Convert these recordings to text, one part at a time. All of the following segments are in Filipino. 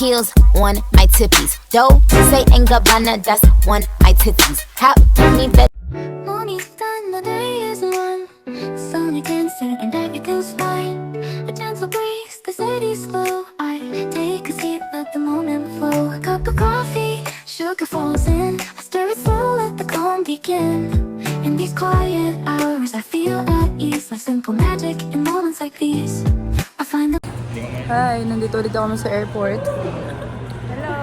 heels on my tippies. Dough, say and Gabbana, that's on my titties. How me bet. Morning's done, the day is one. Sun dancing and everything's fine. A gentle breeze, the city's slow. I take a seat, let the moment flow. A cup of coffee, sugar falls in. I stir it slow, let the calm begin. In these quiet hours, I feel at ease. Like simple magic in moments like these. I find the... Hi, nandito ulit ako sa airport. Hello!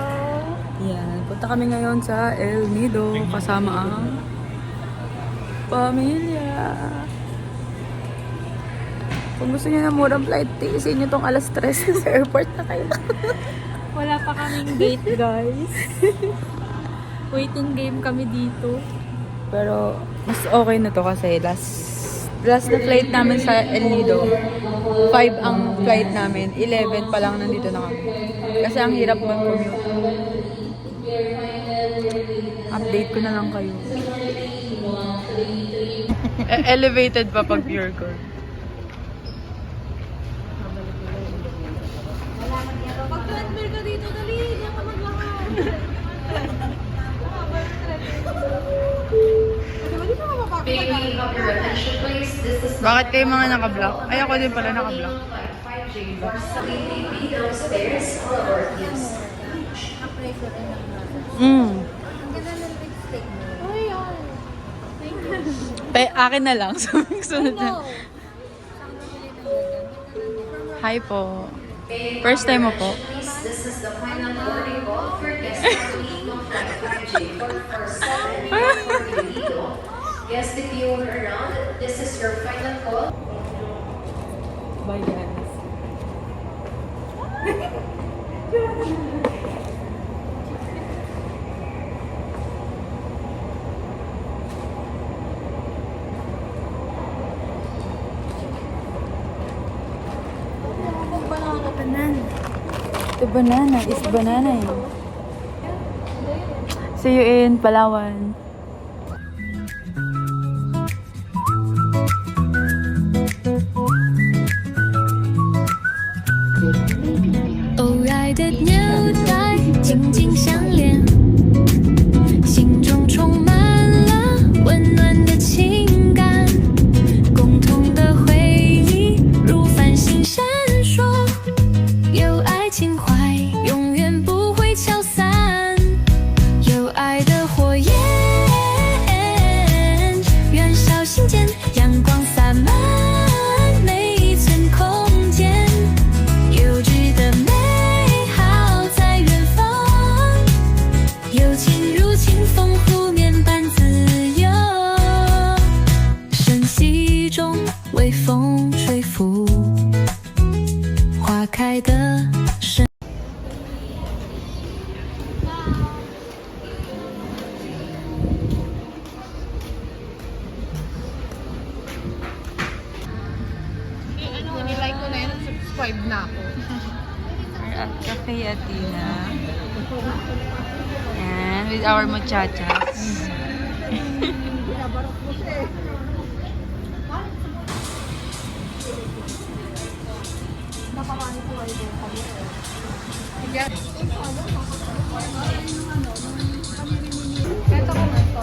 Yan, punta kami ngayon sa El Nido kasama ang pamilya. Kung gusto niyo na murang flight, tiisin niyo tong alas 3 sa airport na kayo. Wala pa kaming date, guys. Waiting game kami dito. Pero mas okay na to kasi last na flight namin sa El Nido. 5 ang flight namin. 11 pa lang nandito na kami. Kasi ang hirap mag-commute. Update ko na lang kayo. Elevated pa pag pure core. Pag-transfer ka dito, dali! Hindi ka maglakad! Bakit kayo mga naka-block? Ay, ako din pala naka-block. Akin na lang. Sunod na. Hi po. First time mo po? This is the final boarding call for guests traveling on Flight 5J for first 7 Guests, if you are around, this is your final call. Bye guys. The banana is banana. See you in Palawan.偶然的纽带，紧紧相连，心中充满了温暖的情感，共同的回忆如繁星闪烁，有爱情怀永远不会消散，有爱的火焰燃烧心间，阳光洒满每一寸空间。幼稚的美好在远方，友情如清风湖面般自由，晨曦中微风吹拂，花开的深。Nilike ko na yun, subscribe na ako. We're at Cafe Athena. And with our muchachas. Ito ko na to.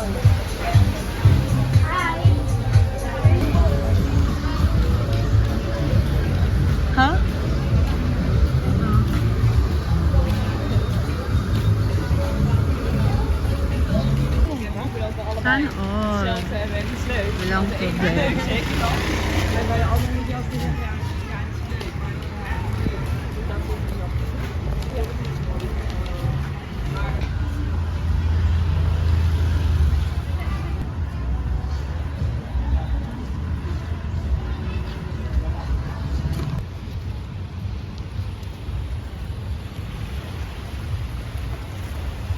Huh? Sana all. Walang problem.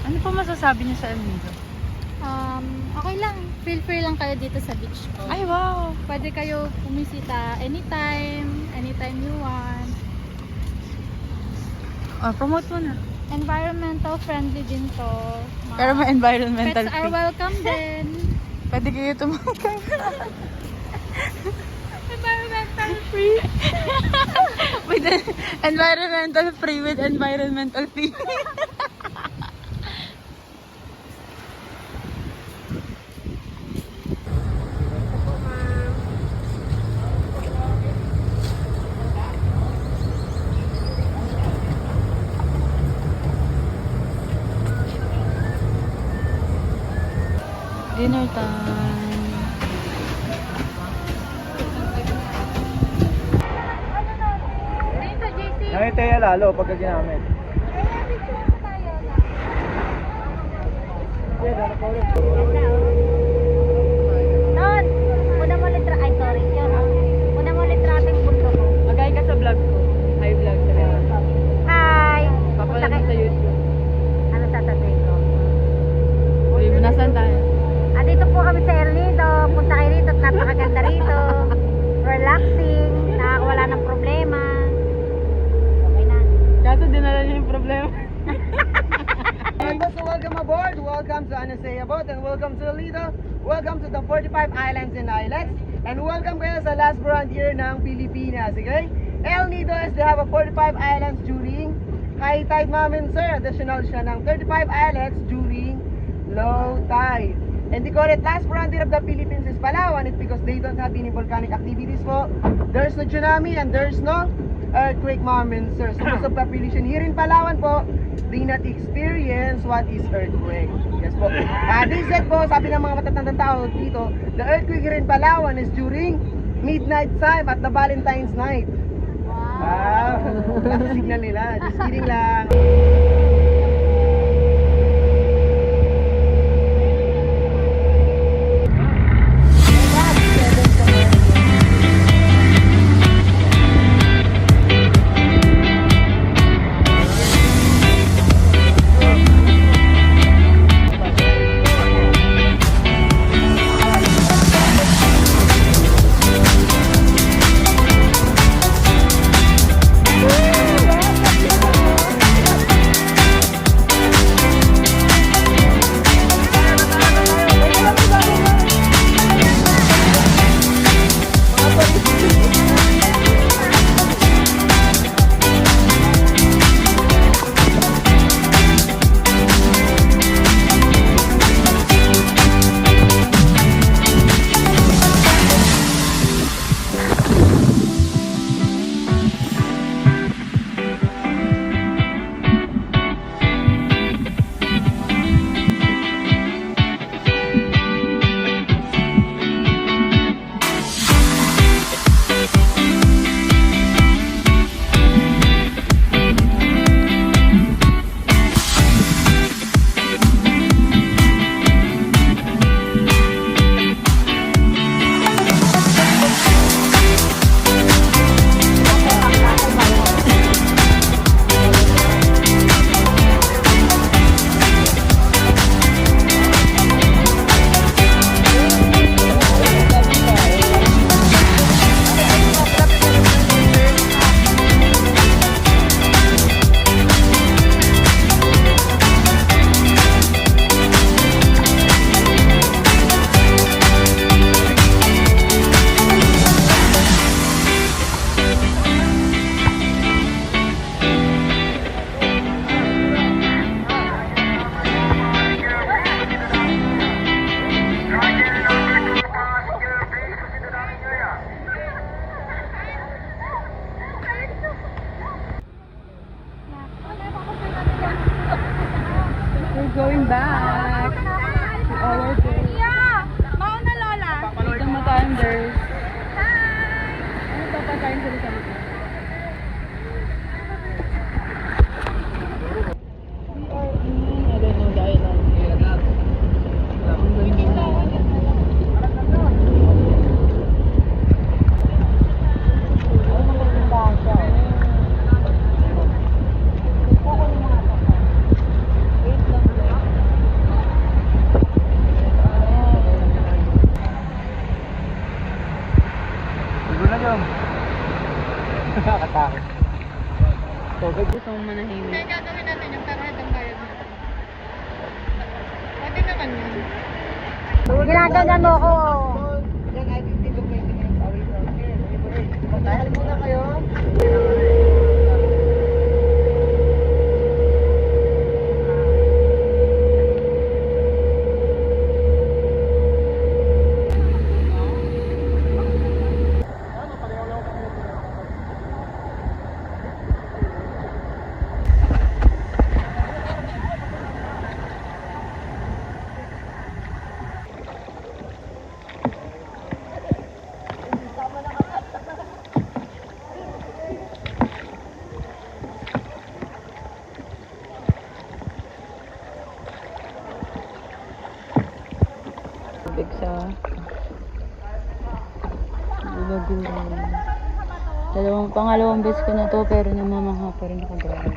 Ano po masasabi niyo sa El Nido? Okay lang. Feel free lang kayo dito sa beach ko. Ay, wow! Pwede kayo pumisita anytime you want. Oh, promote mo na. Environmental friendly din to. Pero may environmental Pets are fee. welcome din. Pwede kayo tumakay. Environmental free. With Environmental free with environmental fee. Dinner time. Nakitaya lalo pagka ginamit. Ton, muna mo litra, ay sorry, yun. Muna mo litra ating bundok ko. Magay ka sa vlog ko. Hi vlog sa vlog. Hi! Papala mo sa YouTube. Ano sasabihin ko? Uy, nasaan tayo? Dito po kami sa El Nido. Punta kayo rito at napakaganda rito. Relaxing, nakakawala ng problema. Okay na. Kaso dinala niyo yung problema. So welcome aboard, welcome to Anasea Boat, and welcome to Lido. Welcome to the 45 Islands and Islets, and welcome kayo sa last frontier ng Pilipinas, okay? El Nido is to have a 45 islands during high tide, mamin sir. Additional siya ng 35 islets during low tide. And they call it last frontier of the Philippines is Palawan. It's because they don't have any volcanic activities po. There's no tsunami and there's no earthquake, mamin sir. So most of population here in Palawan po, they not experience what is earthquake. Yes po. This said po, sabi ng mga matatandang tao dito, the earthquake here in Palawan is during midnight time at the Valentine's night. Wow! Wow. Signal nila. Just kidding lang. We're going back to our place. Mauna Lola! Dito mo tayong girls. Ano papatayin sila sa likod? We are in, I don't know the island. I'm going to Nakakatakot. gusto mong manahimik. Gagawin natin yung pero itong bayad natin. Pwede naman yun. Ginaganyan mo ko. Yan ay 15 to 20 minutes away from here. Magkahal muna kayo. Pangalawang beses ko na to pero namamangha pa rin ako, grabe.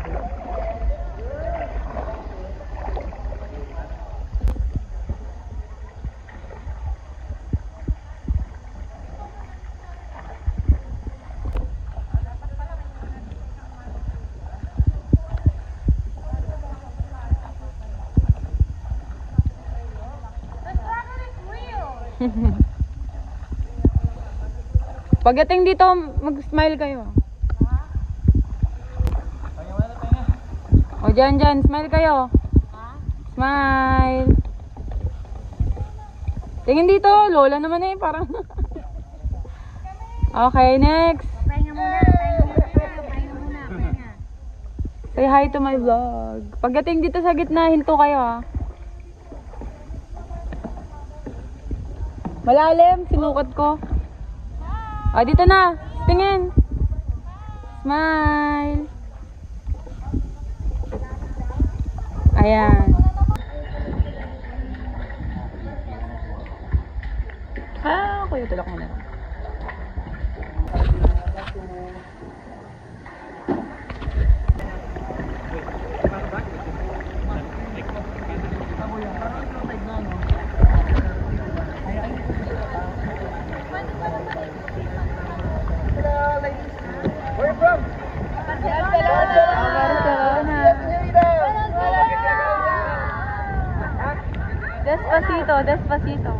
Pagdating dito, mag-smile kayo. O, dyan, smile kayo. Smile. Tingin dito, lola naman eh, parang. Okay, next. Pahinga muna. Say hi to my vlog. Pagdating dito sa gitna, hinto kayo ha. Malalim, sinukat ko. Ah, dito na. Tingin. Smile. Ayan. Ah, kuya tulak mo na. Where you from? Despacito.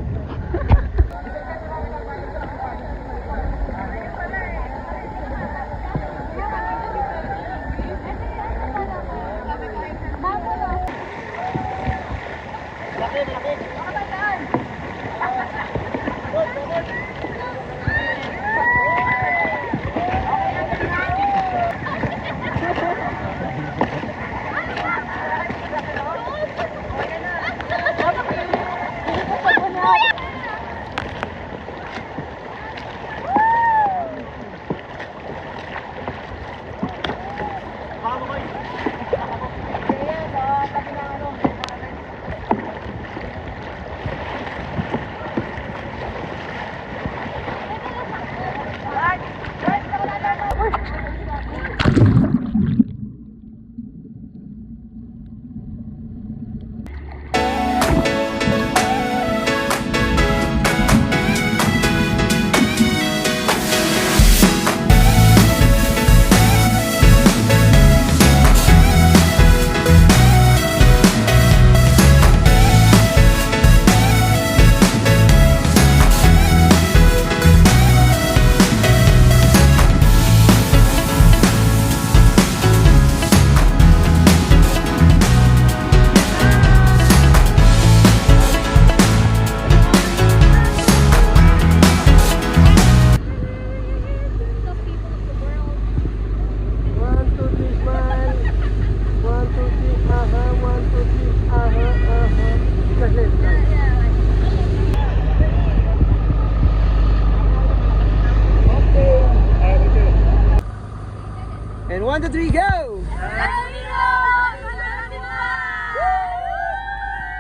And 1, 2, 3, go!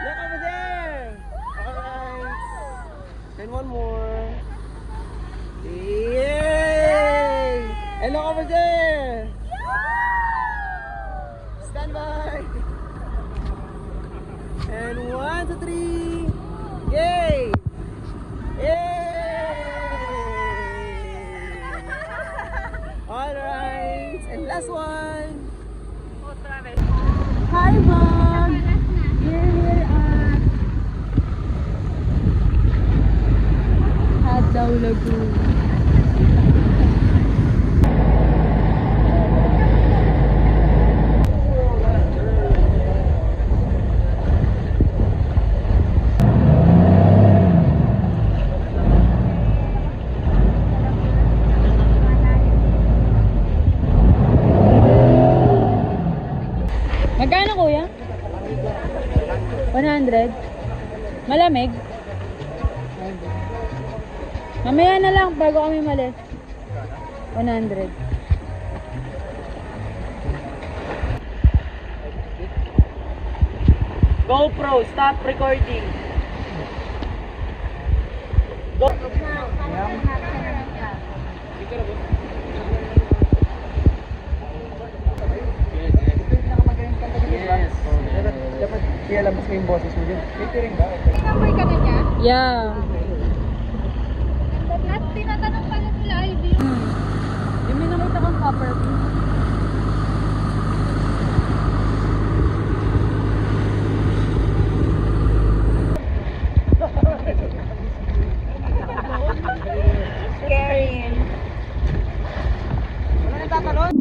Look over there! Alright. And one more. Yay! And look over there! Stand by! And 1, 2, 3, yay! Yay! Alright, and last one. Hi, vlog! We're here at Hadlaw Lagoon. Magkano kuya? 100? Malamig? Mamaya na lang bago kami malis. 100. GoPro, stop recording. Go. ilalabas mo yung boses mo din. Catering ba? Number ka na niya? Yeah. At tinatanong pala nila Ivy. Yung may nakita kang copper. Wala nang tatanong?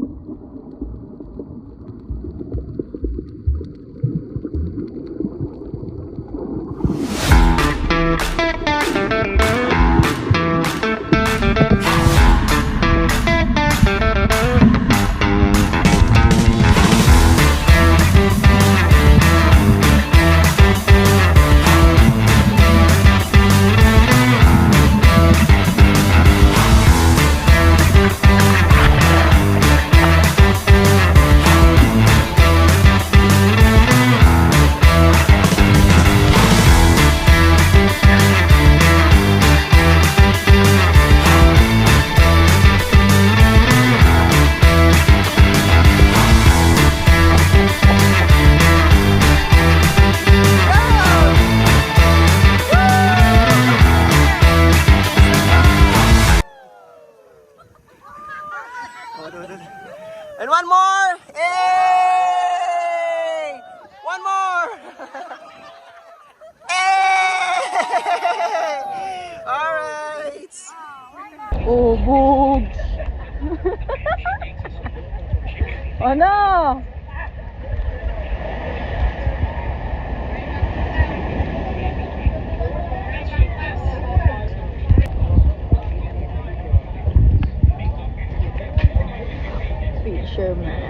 And one more! Hey! One more! Hey! Alright! Oh, boobs! Ano? Fisherman.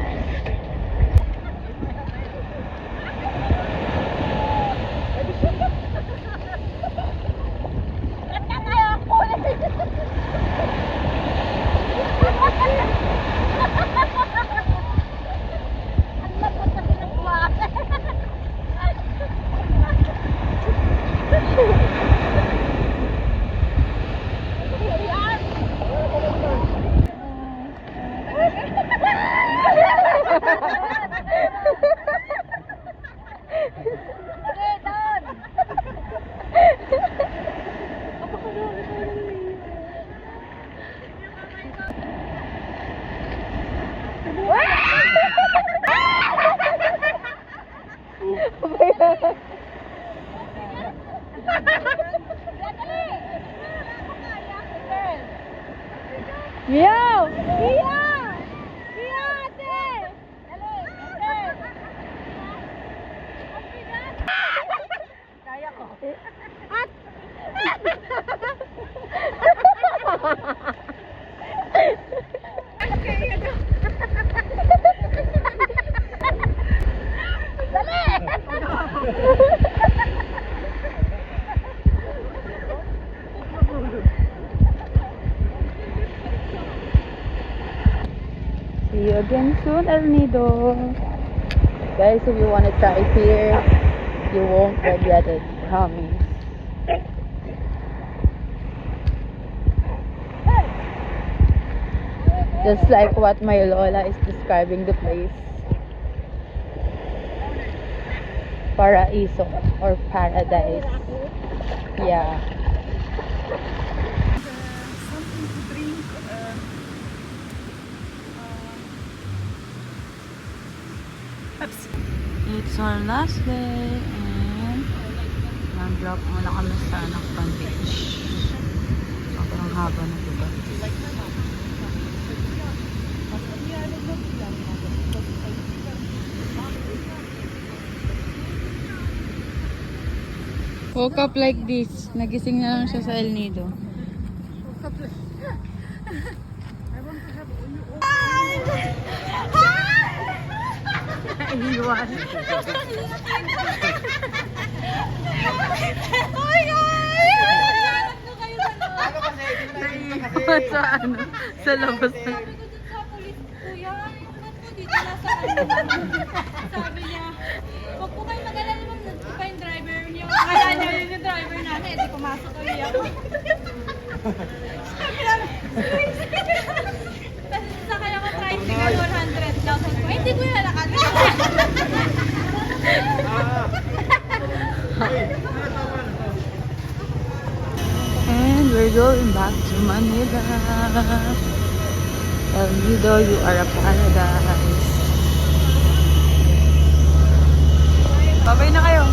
Meow! Iya! Iya, ate! Dali, ate! Kaya ko. At! See you again soon, El Nido. Guys, if you want to try here, you won't regret it. Promise. Just like what my Lola is describing the place. Paraiso or paradise. Yeah. It's our last day and nag-vlog muna kami sa Nakpan Beach. Sobrang haba na diba? Woke up like this. Nagising na lang siya sa El Nido. Iwan. Naiwan sa ano? Sa labas ng... Kuya, iwan po dito na sa Sabi niya, huwag po kayo mag-alala ma'am, nandito pa yung driver niyo. Kaya niya yun yung driver namin, di pumasok kami ako. Sabi namin, sakay ako tricycle 100,000 po. Hindi ko yun nakagano. going back to Manila. El Nido, you are a paradise. Babay na kayo.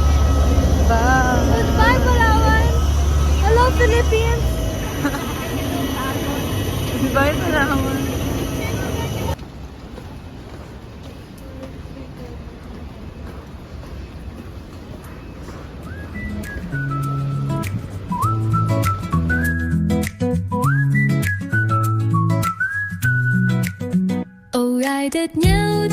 Bye. Goodbye, Palawan! Hello, Philippines! Bye, Palawan. Oh, ride at nhau